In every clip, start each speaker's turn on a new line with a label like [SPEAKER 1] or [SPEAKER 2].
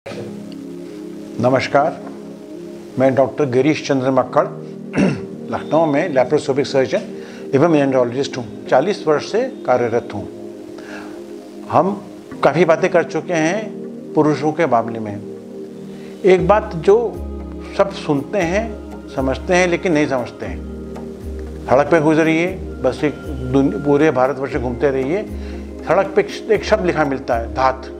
[SPEAKER 1] नमस्कार, मैं डॉक्टर गिरीश चंद्र मक्कड़ लखनऊ में लैप्रोस्कोपिक सर्जन एवं एंड्रोलॉजिस्ट हूँ। 40 वर्ष से कार्यरत हूँ। हम काफ़ी बातें कर चुके हैं पुरुषों के मामले में। एक बात जो सब सुनते हैं, समझते हैं, लेकिन नहीं समझते हैं। सड़क पे गुजरिए, बस एक पूरे भारतवर्ष घूमते रहिए, सड़क पे एक शब्द लिखा मिलता है, धात।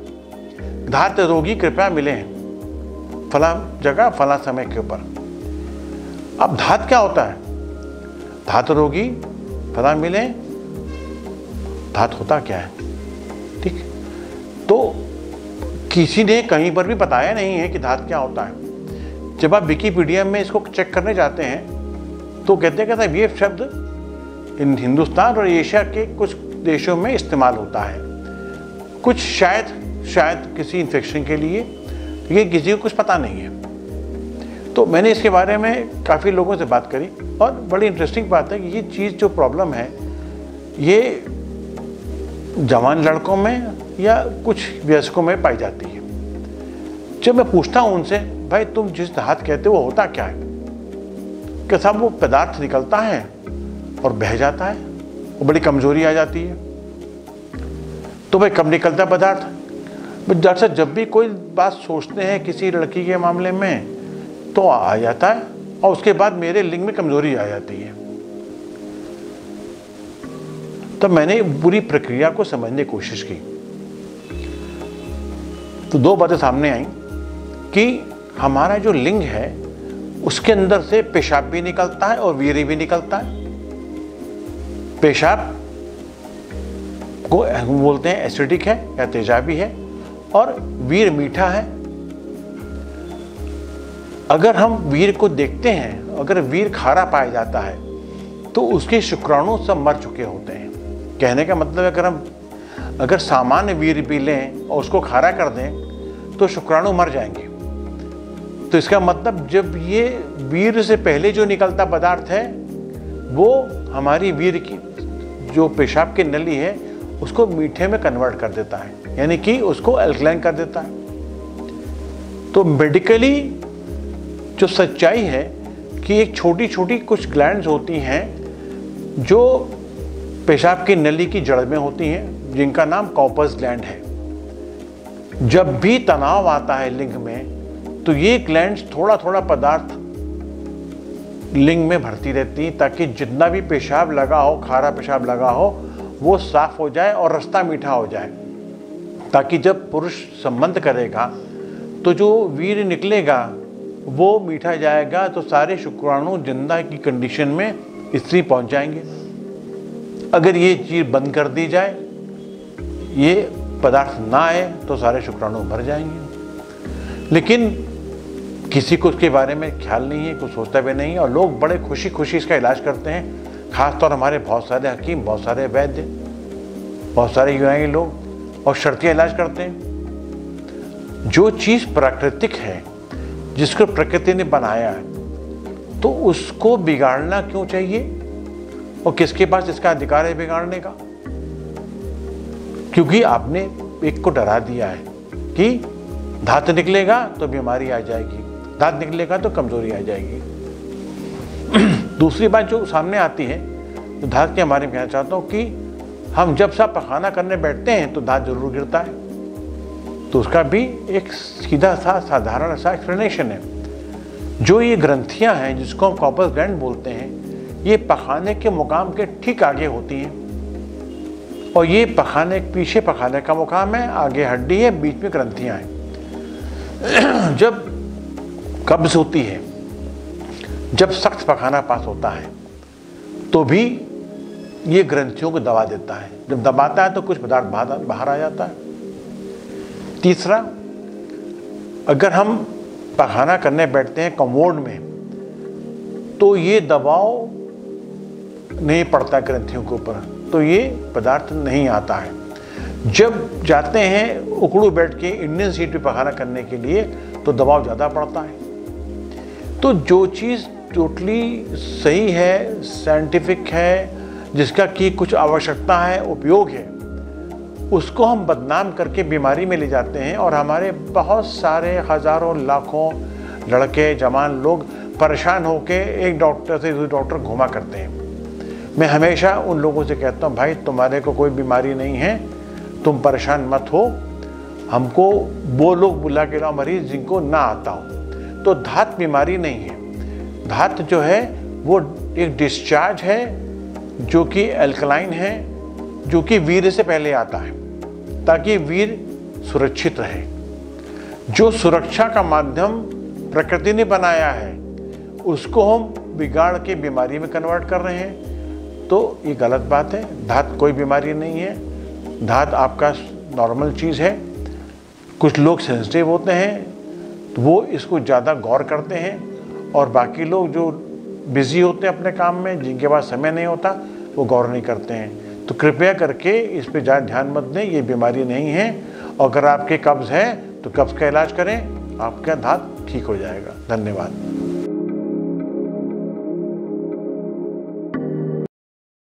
[SPEAKER 1] धात रोगी कृपया मिले हैं फला जगह फला समय के ऊपर। अब धात क्या होता है? धात रोगी फला मिले, धात होता क्या है? ठीक, तो किसी ने कहीं पर भी बताया नहीं है कि धात क्या होता है। जब आप विकिपीडिया में इसको चेक करने जाते हैं तो कहते हैं कि ये शब्द हिंदुस्तान और एशिया के कुछ देशों में इस्तेमाल होता है, कुछ शायद किसी इन्फेक्शन के लिए, ये किसी को कुछ पता नहीं है। तो मैंने इसके बारे में काफ़ी लोगों से बात करी और बड़ी इंटरेस्टिंग बात है कि ये चीज़ जो प्रॉब्लम है ये जवान लड़कों में या कुछ वयस्कों में पाई जाती है। जब मैं पूछता हूँ उनसे, भाई तुम जिस धात कहते हो वो होता क्या है, कि साहब वो पदार्थ निकलता है और बह जाता है, वो बड़ी कमजोरी आ जाती है। तो भाई कब निकलता है पदार्थ? डॉक्टर साहब जब भी कोई बात सोचते हैं किसी लड़की के मामले में तो आ जाता है और उसके बाद मेरे लिंग में कमजोरी आ जाती है। तो मैंने पूरी प्रक्रिया को समझने की कोशिश की तो दो बातें सामने आई कि हमारा जो लिंग है उसके अंदर से पेशाब भी निकलता है और वीर्य भी निकलता है। पेशाब को हम बोलते हैं एसिडिक है या तेजाबी है और वीर मीठा है। अगर हम वीर को देखते हैं, अगर वीर खारा पाया जाता है तो उसके शुक्राणु सब मर चुके होते हैं। कहने का मतलब अगर सामान्य वीर पी लें और उसको खारा कर दें तो शुक्राणु मर जाएंगे। तो इसका मतलब जब ये वीर से पहले जो निकलता पदार्थ है वो हमारी वीर की जो पेशाब की नली है उसको मीठे में कन्वर्ट कर देता है, यानी कि उसको अल्कलाइन कर देता है। तो मेडिकली जो सच्चाई है कि एक छोटी छोटी कुछ ग्लैंड्स होती हैं जो पेशाब की नली की जड़ में होती हैं, जिनका नाम कॉर्पस ग्लैंड है। जब भी तनाव आता है लिंग में तो ये ग्लैंड्स थोड़ा थोड़ा पदार्थ लिंग में भरती रहती हैं ताकि जितना भी पेशाब लगा हो, खारा पेशाब लगा हो, वो साफ हो जाए और रास्ता मीठा हो जाए, ताकि जब पुरुष संबंध करेगा तो जो वीर्य निकलेगा वो मीठा जाएगा तो सारे शुक्राणु जिंदा की कंडीशन में स्त्री पहुंच जाएंगे। अगर ये चीज़ बंद कर दी जाए, ये पदार्थ ना आए तो सारे शुक्राणु मर जाएंगे। लेकिन किसी को उसके बारे में ख्याल नहीं है, कुछ सोचता भी नहीं है और लोग बड़े खुशी खुशी इसका इलाज करते हैं। खासतौर हमारे बहुत सारे हकीम, बहुत सारे वैद्य, बहुत सारे यूनानी लोग और शर्तिया इलाज करते हैं। जो चीज़ प्राकृतिक है, जिसको प्रकृति ने बनाया है, तो उसको बिगाड़ना क्यों चाहिए और किसके पास इसका अधिकार है बिगाड़ने का? क्योंकि आपने एक को डरा दिया है कि धात निकलेगा तो बीमारी आ जाएगी, धात निकलेगा तो कमजोरी आ जाएगी। दूसरी बात जो सामने आती है तो धात के बारे में कहना चाहता हूँ कि हम जब सब पखाना करने बैठते हैं तो धात जरूर गिरता है। तो उसका भी एक सीधा सा साधारण सा एक्सप्लेनेशन है। जो ये ग्रंथियां हैं जिसको हम कॉर्पस ग्लैंड बोलते हैं, ये पखाने के मुकाम के ठीक आगे होती हैं और ये पीछे पखाने का मुकाम है, आगे हड्डी है, बीच में ग्रंथियां हैं। जब कब्ज होती है, जब सख्त पखाना पास होता है तो भी ये ग्रंथियों को दबा देता है। जब दबाता है तो कुछ पदार्थ बाहर आ जाता है। तीसरा, अगर हम पखाना करने बैठते हैं कमोड में तो ये दबाव नहीं पड़ता ग्रंथियों के ऊपर, तो ये पदार्थ नहीं आता है। जब जाते हैं उकड़ू बैठ के इंडियन सीट पे पखाना करने के लिए तो दबाव ज़्यादा पड़ता है। तो जो चीज़ टोटली सही है, साइंटिफिक है, जिसका की कुछ आवश्यकता है, उपयोग है, उसको हम बदनाम करके बीमारी में ले जाते हैं और हमारे बहुत सारे हज़ारों लाखों लड़के जवान लोग परेशान होके एक डॉक्टर से दूसरे डॉक्टर घुमा करते हैं। मैं हमेशा उन लोगों से कहता हूँ, भाई तुम्हारे को कोई बीमारी नहीं है, तुम परेशान मत हो, हमको वो लोग बुला के लाओ मरीज जिनको ना आता हो। तो धात बीमारी नहीं है। धात जो है वो एक डिस्चार्ज है जो कि एल्कलाइन है, जो कि वीर्य से पहले आता है ताकि वीर्य सुरक्षित रहे। जो सुरक्षा का माध्यम प्रकृति ने बनाया है उसको हम बिगाड़ के बीमारी में कन्वर्ट कर रहे हैं, तो ये गलत बात है। धात कोई बीमारी नहीं है, धात आपका नॉर्मल चीज़ है। कुछ लोग सेंसिटिव होते हैं तो वो इसको ज़्यादा गौर करते हैं, और बाकी लोग जो बिज़ी होते हैं अपने काम में, जिनके पास समय नहीं होता, वो गौर नहीं करते हैं। तो कृपया करके इस पे ज़्यादा ध्यान मत दें, ये बीमारी नहीं है। और अगर आपके कब्ज़ है तो कब्ज़ का इलाज करें, आपका धात ठीक हो जाएगा। धन्यवाद।